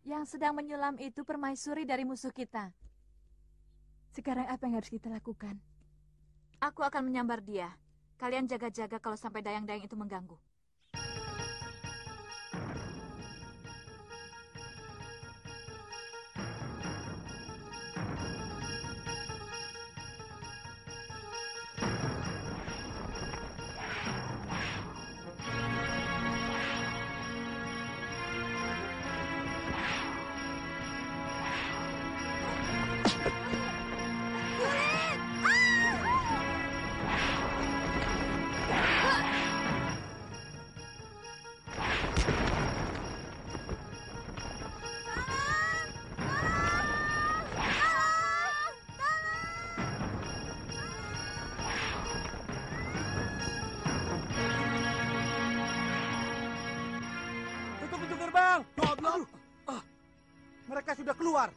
Yang sedang menyulam itu permaisuri dari musuh kita. Sekarang apa yang harus kita lakukan? Aku akan menyambar dia. Kalian jaga-jaga kalau sampai dayang-dayang itu mengganggu. Tutup pintu gerbang. Goblok. Mereka sudah keluar.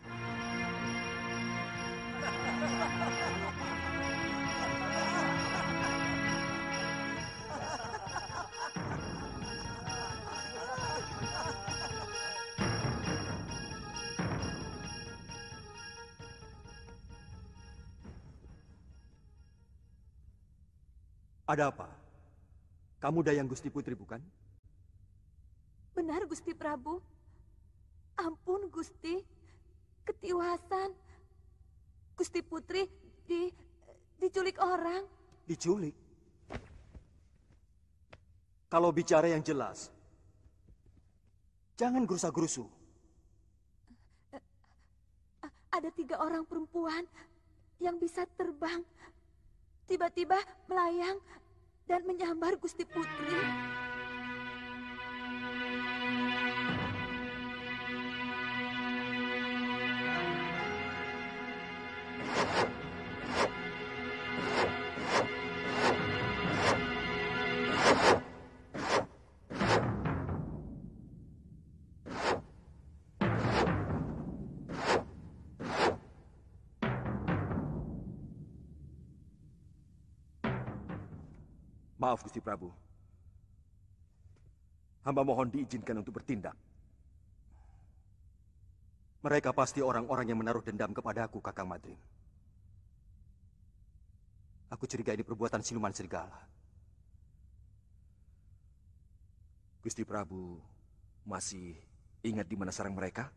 Ada apa? Kamu Dayang Gusti Putri, bukan? Benar, Gusti Prabu. Ampun, Gusti. Ketiwasan. Gusti Putri diculik orang. Diculik? Kalau bicara yang jelas, jangan gerusa-gerusu. Ada 3 orang perempuan yang bisa terbang. Tiba-tiba melayang dan menyambar Gusti Putri. Maaf, Gusti Prabu. Hamba mohon diizinkan untuk bertindak. Mereka pasti orang-orang yang menaruh dendam kepadaku, Kakang Madrim. Aku curiga ini perbuatan siluman serigala. Gusti Prabu masih ingat di mana sarang mereka?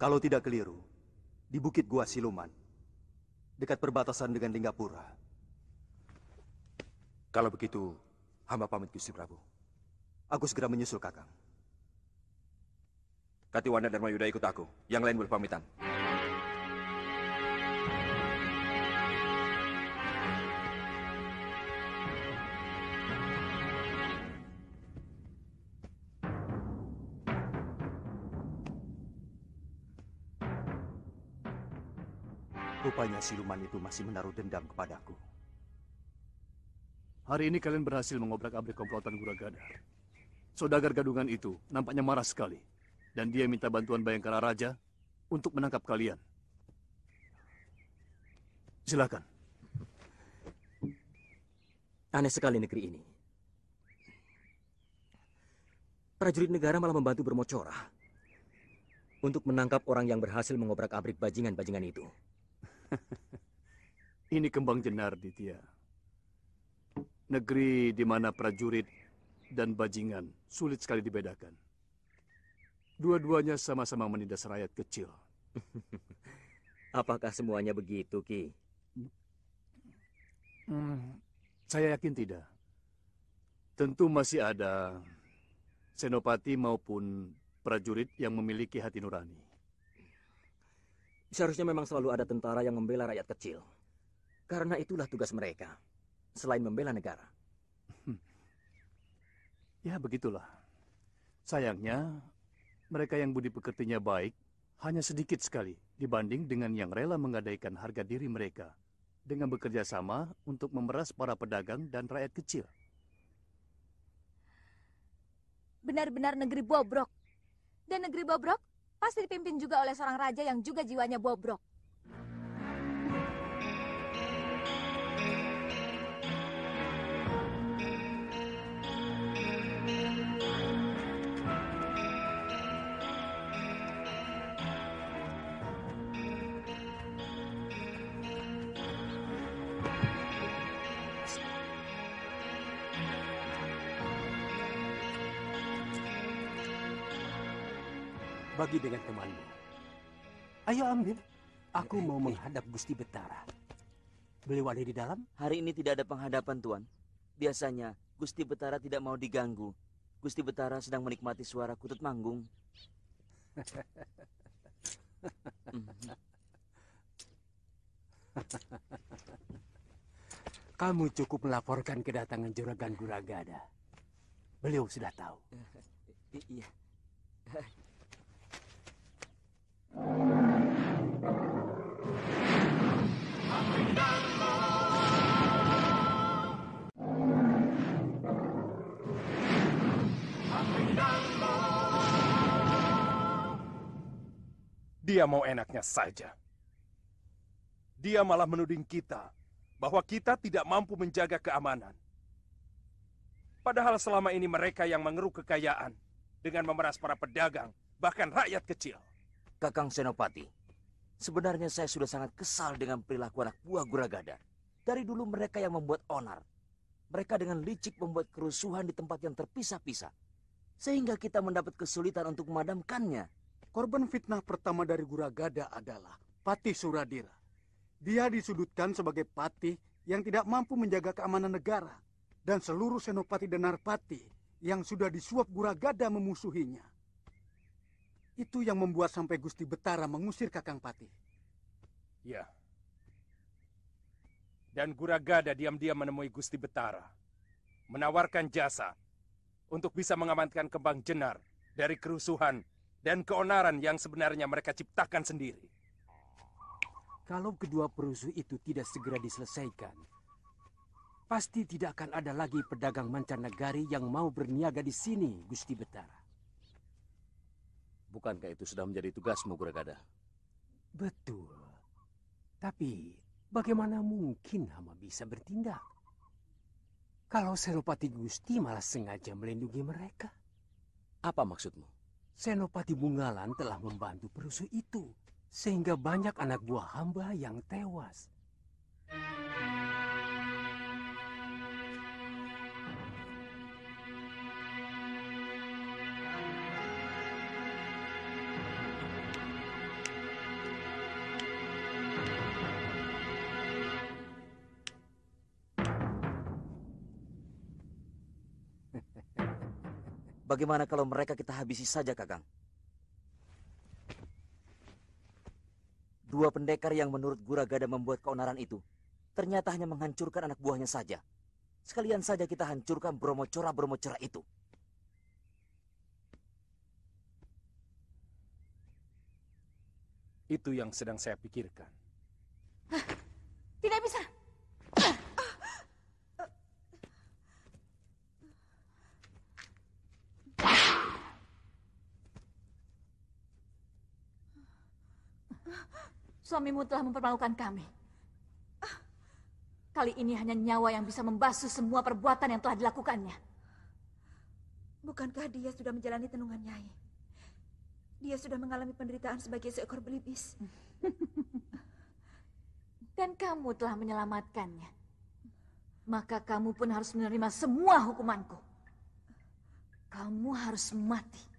Kalau tidak keliru, di Bukit Gua Siluman, dekat perbatasan dengan Linggapura. Kalau begitu, hamba pamit, Gusti Prabu. Aku segera menyusul, Kakang. Katiwana dan Mayuda ikut aku. Yang lain boleh pamitan. Rupanya siluman itu masih menaruh dendam kepadaku. Hari ini kalian berhasil mengobrak-abrik komplotan Guragadar. Saudagar gadungan itu nampaknya marah sekali. Dan dia minta bantuan Bayangkara Raja untuk menangkap kalian. Silakan. Aneh sekali negeri ini. Prajurit negara malah membantu bermocorah untuk menangkap orang yang berhasil mengobrak-abrik bajingan-bajingan itu. Ini kembang jenar, Ditya. Negeri di mana prajurit dan bajingan sulit sekali dibedakan. Dua-duanya sama-sama menindas rakyat kecil. Apakah semuanya begitu, Ki? Saya yakin tidak. Tentu masih ada senopati maupun prajurit yang memiliki hati nurani. Seharusnya memang selalu ada tentara yang membela rakyat kecil. Karena itulah tugas mereka, selain membela negara. Ya, begitulah. Sayangnya, mereka yang budi pekertinya baik hanya sedikit sekali dibanding dengan yang rela menggadaikan harga diri mereka dengan bekerja sama untuk memeras para pedagang dan rakyat kecil. Benar-benar negeri bobrok. Dan negeri bobrok pasti dipimpin juga oleh seorang raja yang juga jiwanya bobrok. bagi dengan temanmu. Ayo ambil. Aku mau menghadap Gusti Betara. Beliau ada di dalam? Hari ini tidak ada penghadapan, Tuan. Biasanya, Gusti Betara tidak mau diganggu. Gusti Betara sedang menikmati suara kutut manggung. Kamu cukup melaporkan kedatangan Juragan Guragada. Beliau sudah tahu. Iya. Dia mau enaknya saja. Dia malah menuding kita bahwa kita tidak mampu menjaga keamanan. Padahal selama ini mereka yang mengeruk kekayaan dengan memeras para pedagang, bahkan rakyat kecil. Kakang Senopati, sebenarnya saya sudah sangat kesal dengan perilaku anak buah Guragada. Dari dulu mereka yang membuat onar. Mereka dengan licik membuat kerusuhan di tempat yang terpisah-pisah. Sehingga kita mendapat kesulitan untuk memadamkannya. Korban fitnah pertama dari Guragada adalah Patih Suradira. Dia disudutkan sebagai patih yang tidak mampu menjaga keamanan negara. Dan seluruh senopati dan narpati yang sudah disuap Guragada memusuhinya. Itu yang membuat sampai Gusti Betara mengusir Kakang Patih. Ya. Dan Guragada diam-diam menemui Gusti Betara. Menawarkan jasa untuk bisa mengamankan Kembang Jenar dari kerusuhan dan keonaran yang sebenarnya mereka ciptakan sendiri. Kalau kedua perusuh itu tidak segera diselesaikan, pasti tidak akan ada lagi pedagang mancanegari yang mau berniaga di sini, Gusti Betara. Bukankah itu sudah menjadi tugasmu, Guragada? Betul. Tapi bagaimana mungkin Hama bisa bertindak? Kalau Senopati Gusti malah sengaja melindungi mereka. Apa maksudmu? Senopati Bungalan telah membantu perusuh itu, sehingga banyak anak buah hamba yang tewas. Bagaimana kalau mereka kita habisi saja, Kakang? Dua pendekar yang menurut Guragada membuat keonaran itu, ternyata hanya menghancurkan anak buahnya saja. Sekalian saja kita hancurkan Bromocora itu. Itu yang sedang saya pikirkan. Tidak bisa. Suamimu telah mempermalukan kami. Kali ini hanya nyawa yang bisa membasuh semua perbuatan yang telah dilakukannya. Bukankah dia sudah menjalani tenungan Nyai? Dia sudah mengalami penderitaan sebagai seekor belibis. Dan kamu telah menyelamatkannya. Maka kamu pun harus menerima semua hukumanku. Kamu harus mati.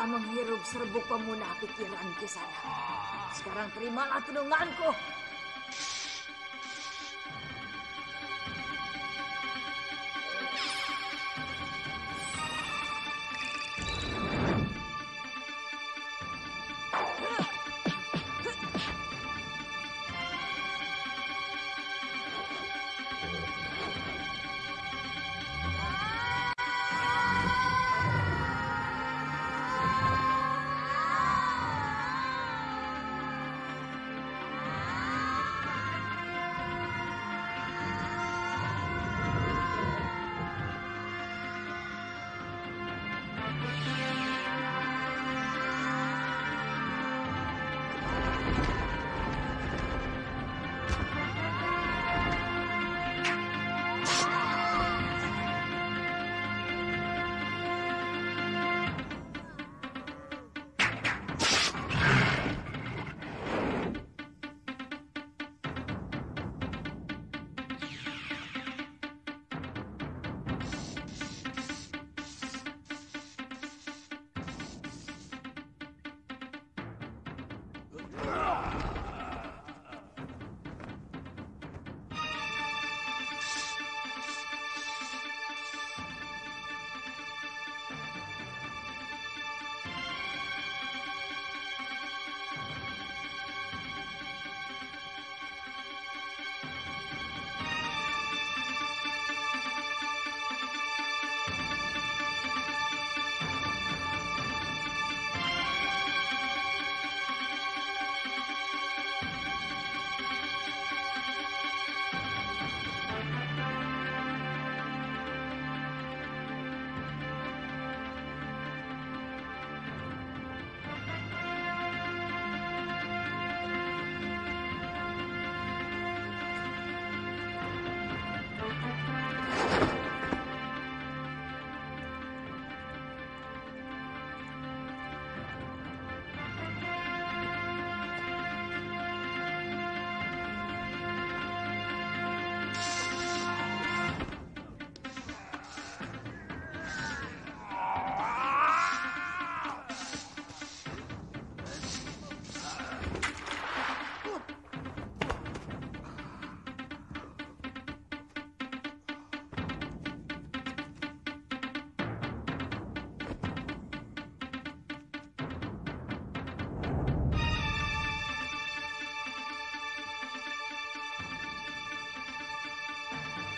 telah menghirup serbuk pemunah pikiran Kisana. Sekarang terimalah tununganku.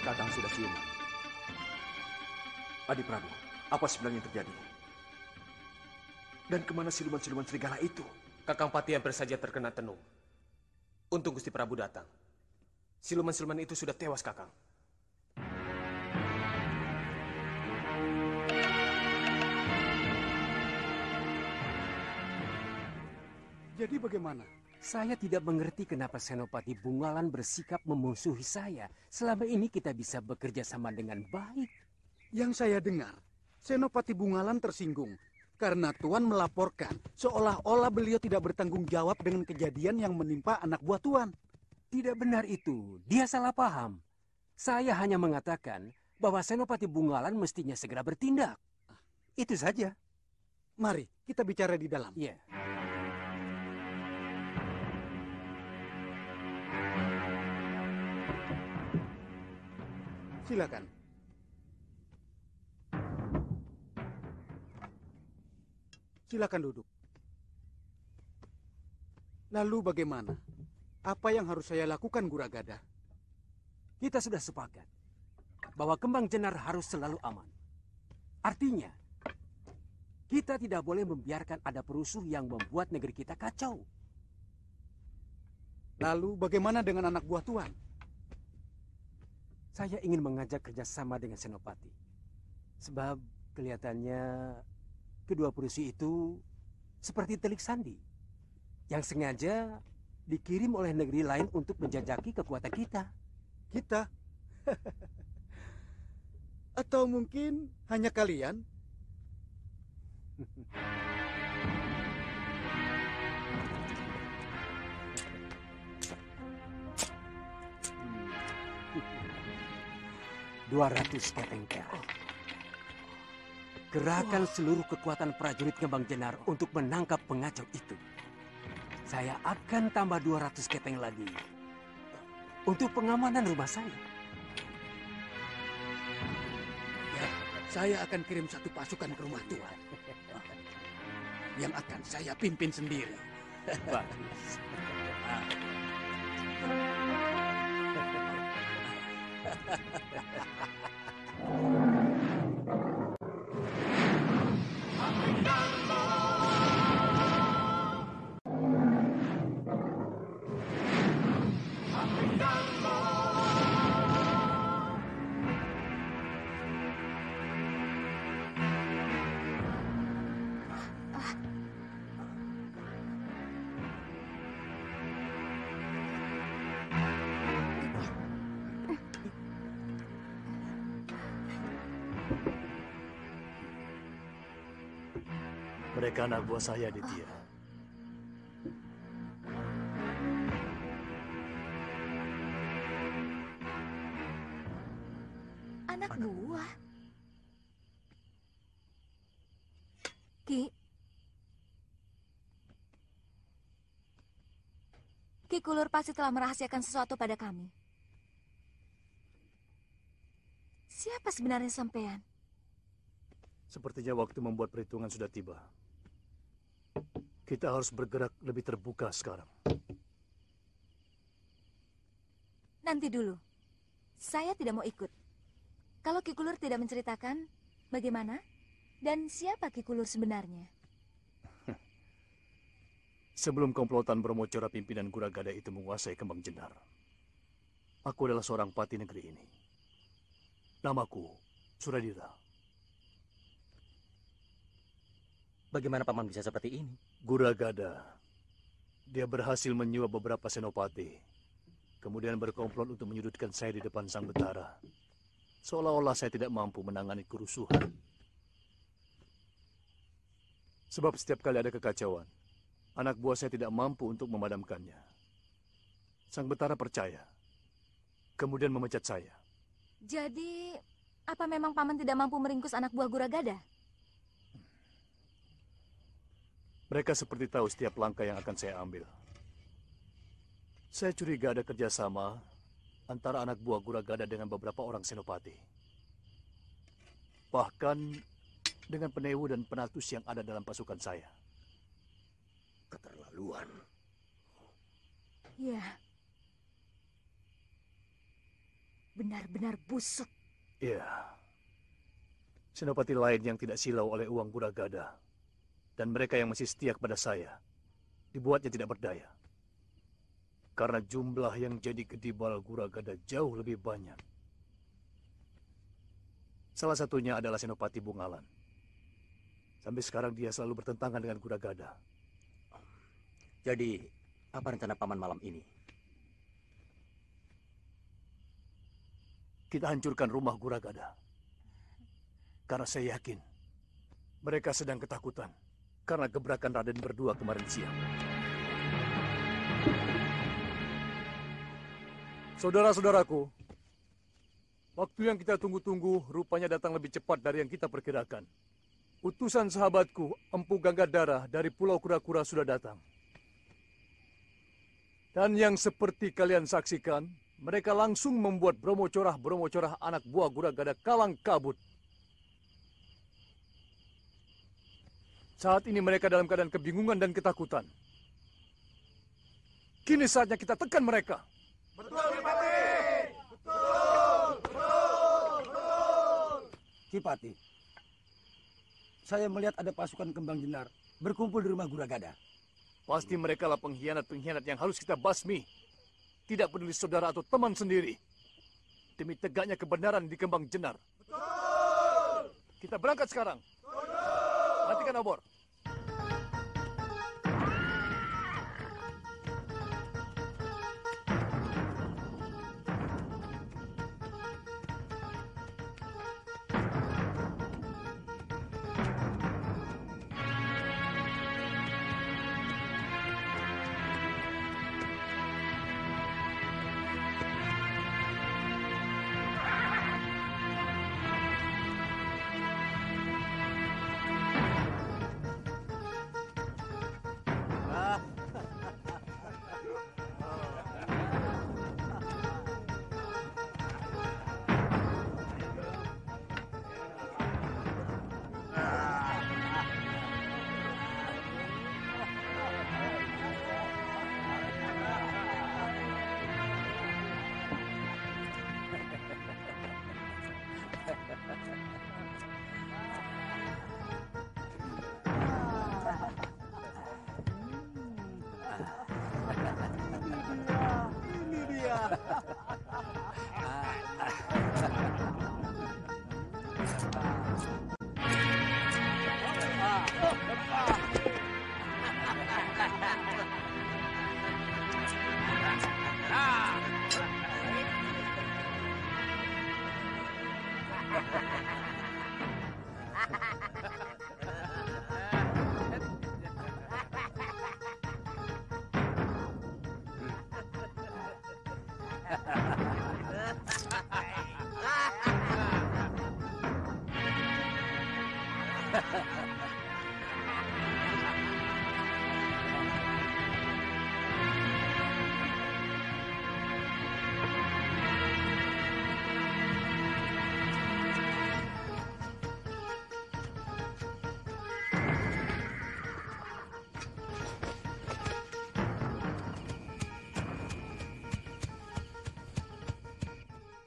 Kakang sudah siuman. Adi Prabu, apa sebenarnya yang terjadi? Dan kemana siluman-siluman serigala itu? Kakang Pati hampir saja terkena tenung. Untung Gusti Prabu datang. Siluman-siluman itu sudah tewas, Kakang. Jadi bagaimana? Saya tidak mengerti kenapa Senopati Bungalan bersikap memusuhi saya. Selama ini kita bisa bekerja sama dengan baik. Yang saya dengar, Senopati Bungalan tersinggung karena Tuan melaporkan seolah-olah beliau tidak bertanggung jawab dengan kejadian yang menimpa anak buah Tuan. Tidak benar itu. Dia salah paham. Saya hanya mengatakan bahwa Senopati Bungalan mestinya segera bertindak. Itu saja. Mari kita bicara di dalam. Iya. Silakan. Silakan duduk. Lalu bagaimana? Apa yang harus saya lakukan, Guragada? Kita sudah sepakat bahwa kembang jenar harus selalu aman. Artinya, kita tidak boleh membiarkan ada perusuh yang membuat negeri kita kacau. Lalu bagaimana dengan anak buah Tuan? Saya ingin mengajak kerjasama dengan Senopati. Sebab kelihatannya kedua perusuh itu seperti telik sandi. Yang sengaja dikirim oleh negeri lain untuk menjajaki kekuatan kita. Kita? Atau mungkin hanya kalian? $200 kepeng perak. Kerahkan seluruh kekuatan prajurit Kembang Jenar untuk menangkap pengacau itu. Saya akan tambah 200 kepeng lagi untuk pengamanan rumah saya. Ya, saya akan kirim satu pasukan ke rumah Tuan. Yang akan saya pimpin sendiri. Bagus. Mereka anak buah saya, Aditya. Anak buah? Ki Kulur pasti telah merahasiakan sesuatu pada kami. Siapa sebenarnya sampean? Sepertinya waktu membuat perhitungan sudah tiba. Kita harus bergerak lebih terbuka sekarang. Nanti dulu. Saya tidak mau ikut. Kalau Ki Kulur tidak menceritakan bagaimana dan siapa Ki Kulur sebenarnya. Sebelum komplotan Bromocora pimpinan Guragada itu menguasai Kembang Jenar, aku adalah seorang pati negeri ini. Namaku Suradira. Bagaimana Paman bisa seperti ini? Guragada. Dia berhasil menyuap beberapa senopati. Kemudian berkomplot untuk menyudutkan saya di depan Sang Betara. Seolah-olah saya tidak mampu menangani kerusuhan. Sebab setiap kali ada kekacauan, anak buah saya tidak mampu untuk memadamkannya. Sang Betara percaya. Kemudian memecat saya. Jadi, apa memang Paman tidak mampu meringkus anak buah Guragada? Mereka seperti tahu setiap langkah yang akan saya ambil. Saya curiga ada kerjasama antara anak buah Guragada dengan beberapa orang senopati. Bahkan dengan penewu dan penatus yang ada dalam pasukan saya. Keterlaluan. Ya. Benar-benar busuk. Iya. Senopati lain yang tidak silau oleh uang Guragada. Dan mereka yang masih setia kepada saya, dibuatnya tidak berdaya. Karena jumlah yang jadi kedibal Guragada jauh lebih banyak. Salah satunya adalah Senopati Bungalan. Sampai sekarang dia selalu bertentangan dengan Guragada. Jadi, apa rencana Paman malam ini? Kita hancurkan rumah Guragada. Karena saya yakin mereka sedang ketakutan. Karena gebrakan Raden berdua kemarin siang. Saudara-saudaraku, waktu yang kita tunggu-tunggu rupanya datang lebih cepat dari yang kita perkirakan. Utusan sahabatku, Empu Ganggadara dari Pulau Kura-Kura sudah datang. Dan yang seperti kalian saksikan, mereka langsung membuat Bromocorah anak buah Guragada kalang kabut. Saat ini mereka dalam keadaan kebingungan dan ketakutan. Kini saatnya kita tekan mereka. Betul, Kipati! Betul! Kipati, saya melihat ada pasukan Kembang Jenar berkumpul di rumah Guragada. Pasti mereka lah pengkhianat-pengkhianat yang harus kita basmi. Tidak peduli saudara atau teman sendiri. Demi tegaknya kebenaran di Kembang Jenar. Betul! Kita berangkat sekarang. Matikan obor.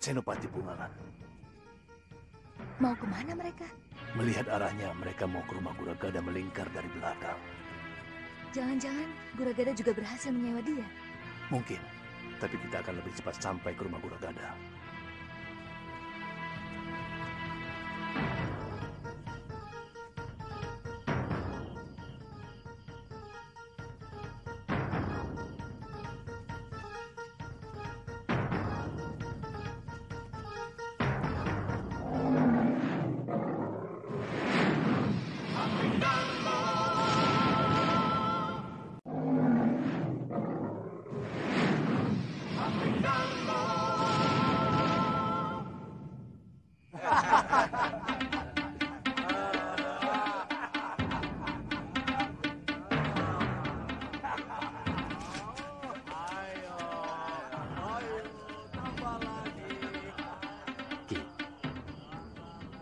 Senopati Bungalan. Mau kemana mereka? Melihat arahnya, mereka mau ke rumah Guragada melingkar dari belakang. Jangan-jangan Guragada juga berhasil menyewa dia. Mungkin, tapi kita akan lebih cepat sampai ke rumah Guragada.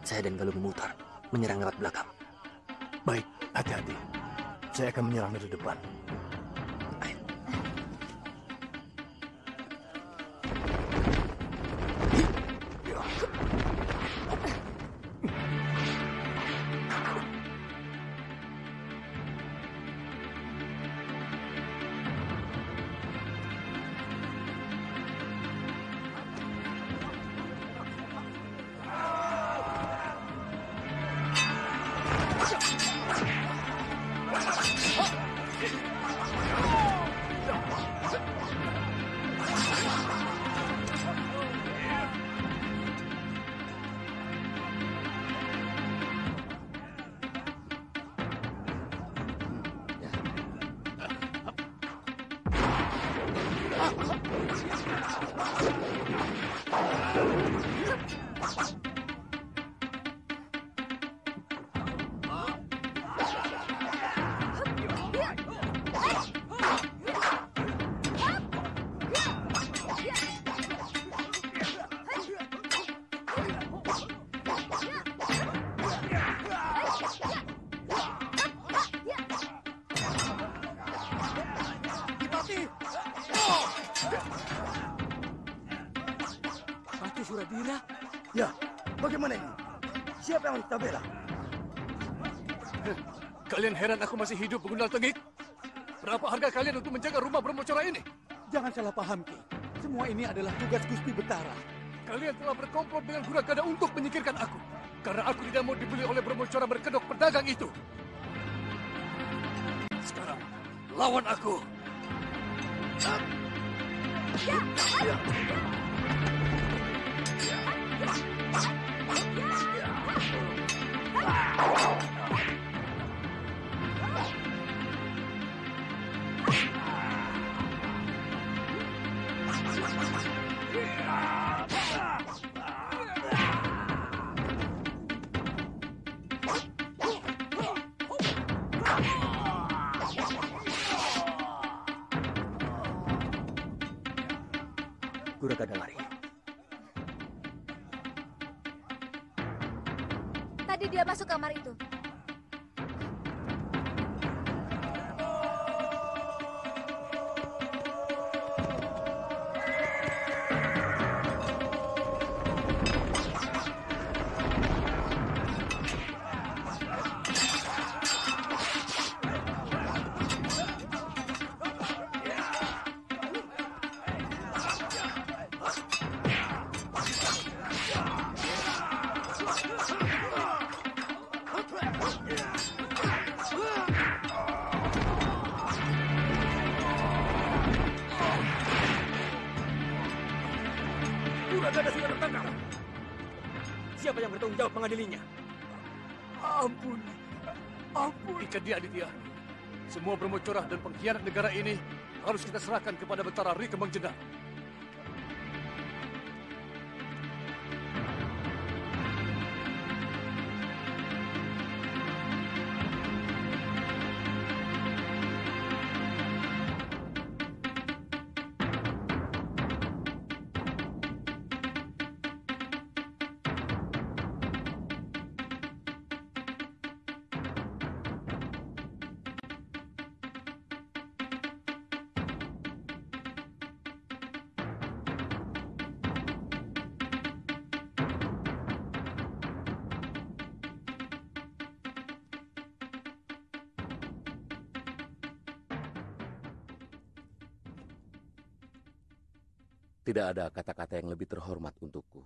Saya dan Galuh memutar, menyerang lewat belakang. Baik, hati-hati. Saya akan menyerang dari depan. Patih Suradira? Ya, bagaimana ini? Siapa yang kita bela? Kalian heran aku masih hidup, Begundal Tengik? Berapa harga kalian untuk menjaga rumah Brahmacora ini? Jangan salah paham, Ki. Semua ini adalah tugas Gusti Betara. Kalian telah berkomplot dengan Guragada untuk menyingkirkan aku. Karena aku tidak mau dibeli oleh Brahmacora berkedok pedagang itu. Sekarang, lawan aku. Guragada lari. Tadi dia masuk kamar itu. Guragada sudah tertangkap. Siapa yang bertanggung jawab mengadilinya? Ampun. Ampun. Ikat dia, Aditya. Semua Brahmacora dan pengkhianat negara ini harus kita serahkan kepada Betara Ri Kembang Jenar. Tidak ada kata-kata yang lebih terhormat untukku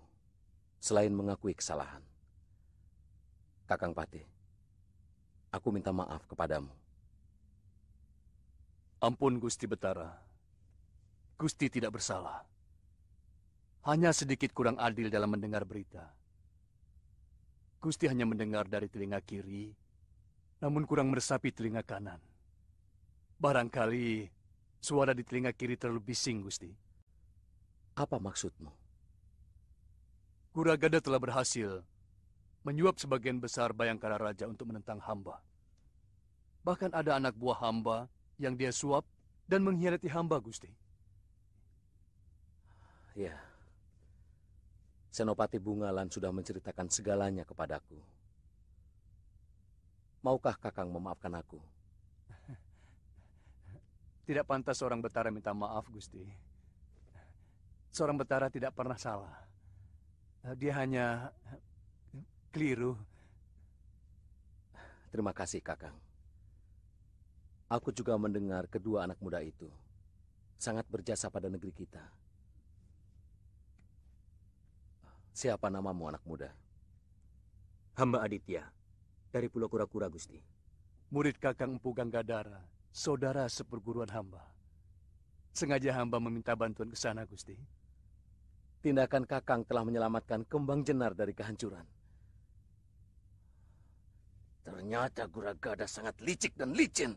selain mengakui kesalahan. Kakang Patih, aku minta maaf kepadamu. Ampun Gusti Betara. Gusti tidak bersalah. Hanya sedikit kurang adil dalam mendengar berita. Gusti hanya mendengar dari telinga kiri, namun kurang meresapi telinga kanan. Barangkali suara di telinga kiri terlalu bising, Gusti. Apa maksudmu? Kuragada telah berhasil menyuap sebagian besar Bayangkara Raja untuk menentang hamba. Bahkan ada anak buah hamba yang dia suap dan mengkhianati hamba, Gusti. Ya, Senopati Bungalan sudah menceritakan segalanya kepadaku. Maukah Kakang memaafkan aku? Tidak pantas seorang Betara minta maaf, Gusti. Seorang Betara tidak pernah salah. Dia hanya keliru. Terima kasih, Kakang. Aku juga mendengar kedua anak muda itu sangat berjasa pada negeri kita. Siapa namamu, anak muda? Hamba Aditya, dari Pulau Kura-Kura, Gusti. Murid Kakang Empu Ganggadara, saudara seperguruan hamba. Sengaja hamba meminta bantuan ke sana, Gusti. Tindakan Kakang telah menyelamatkan Kembang Jenar dari kehancuran. Ternyata Guragada sangat licik dan licin.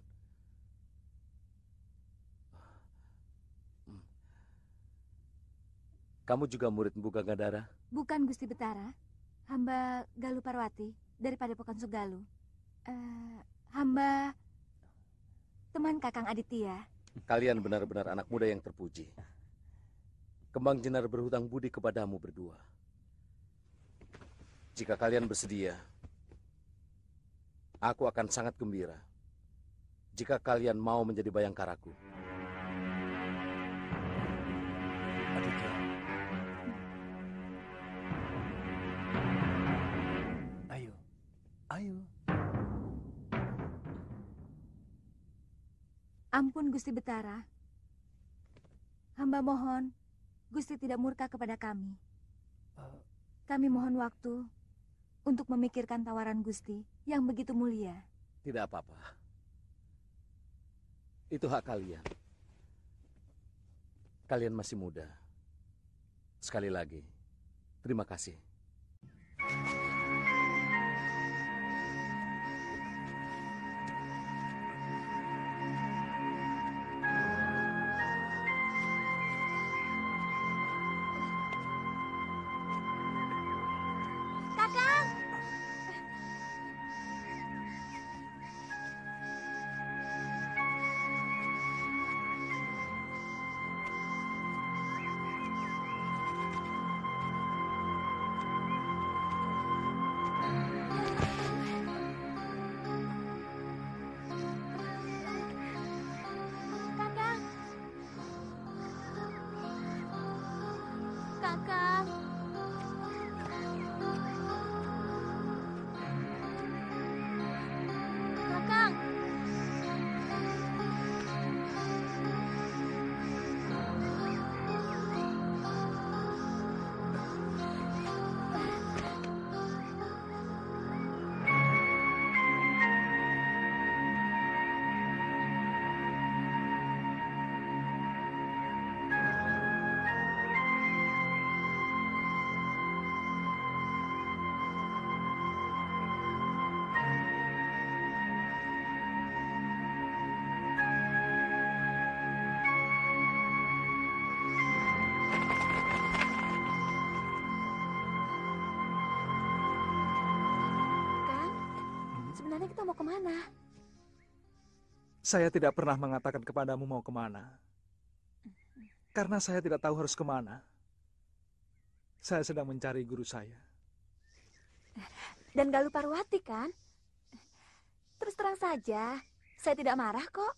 Kamu juga murid Empu Ganggadara? Bukan, Gusti Betara. Hamba Galuh Parwati dari Padepokan Sugaluh. Hamba teman Kakang Aditya. Kalian benar-benar anak muda yang terpuji. Kembang Jenar berhutang budi kepadamu berdua. Jika kalian bersedia, aku akan sangat gembira jika kalian mau menjadi bayangkaraku. Aditya. Ayo, ayo. Ampun, Gusti Betara. Hamba mohon, Gusti tidak murka kepada kami. Kami mohon waktu untuk memikirkan tawaran Gusti yang begitu mulia. Tidak apa-apa. Itu hak kalian. Kalian masih muda. Sekali lagi, terima kasih. Kakang! Kakang! Kakang! Kakang! Sebenarnya kita mau kemana? Saya tidak pernah mengatakan kepadamu mau kemana. Karena saya tidak tahu harus kemana. Saya sedang mencari guru saya. Dan Galuh Parwati kan? Terus terang saja, saya tidak marah kok.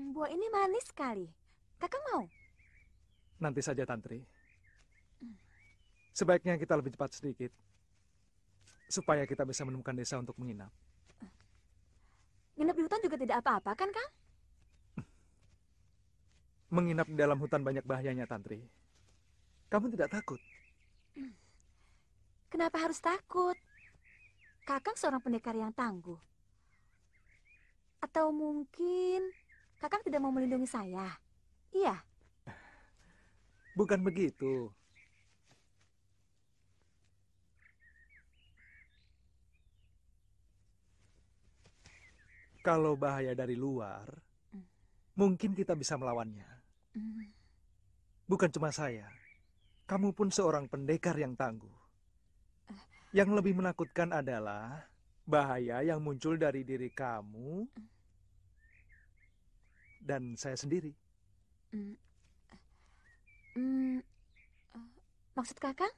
Buah ini manis sekali. Kakak mau? Nanti saja, Tantri. Sebaiknya kita lebih cepat sedikit. supaya kita bisa menemukan desa untuk menginap. Nginep di hutan juga tidak apa-apa kan, Kang? Menginap di dalam hutan banyak bahayanya, Tantri. Kamu tidak takut? Kenapa harus takut? Kakang seorang pendekar yang tangguh. Atau mungkin Kakang tidak mau melindungi saya? Iya. Bukan begitu. Kalau bahaya dari luar, mungkin kita bisa melawannya. Bukan cuma saya. Kamu pun seorang pendekar yang tangguh. Yang lebih menakutkan adalah bahaya yang muncul dari diri kamu dan saya sendiri. Maksud Kakang?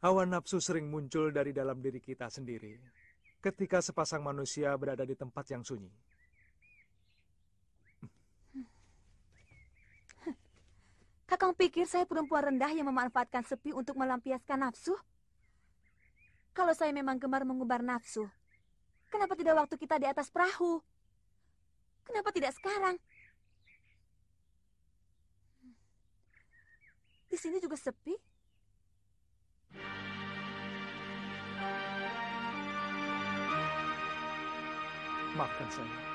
Hawa nafsu sering muncul dari dalam diri kita sendiri ketika sepasang manusia berada di tempat yang sunyi. Kakang pikir saya perempuan rendah yang memanfaatkan sepi untuk melampiaskan nafsu? Kalau saya memang gemar mengubar nafsu, kenapa tidak waktu kita di atas perahu? Kenapa tidak sekarang? Di sini juga sepi. Maafkan saya.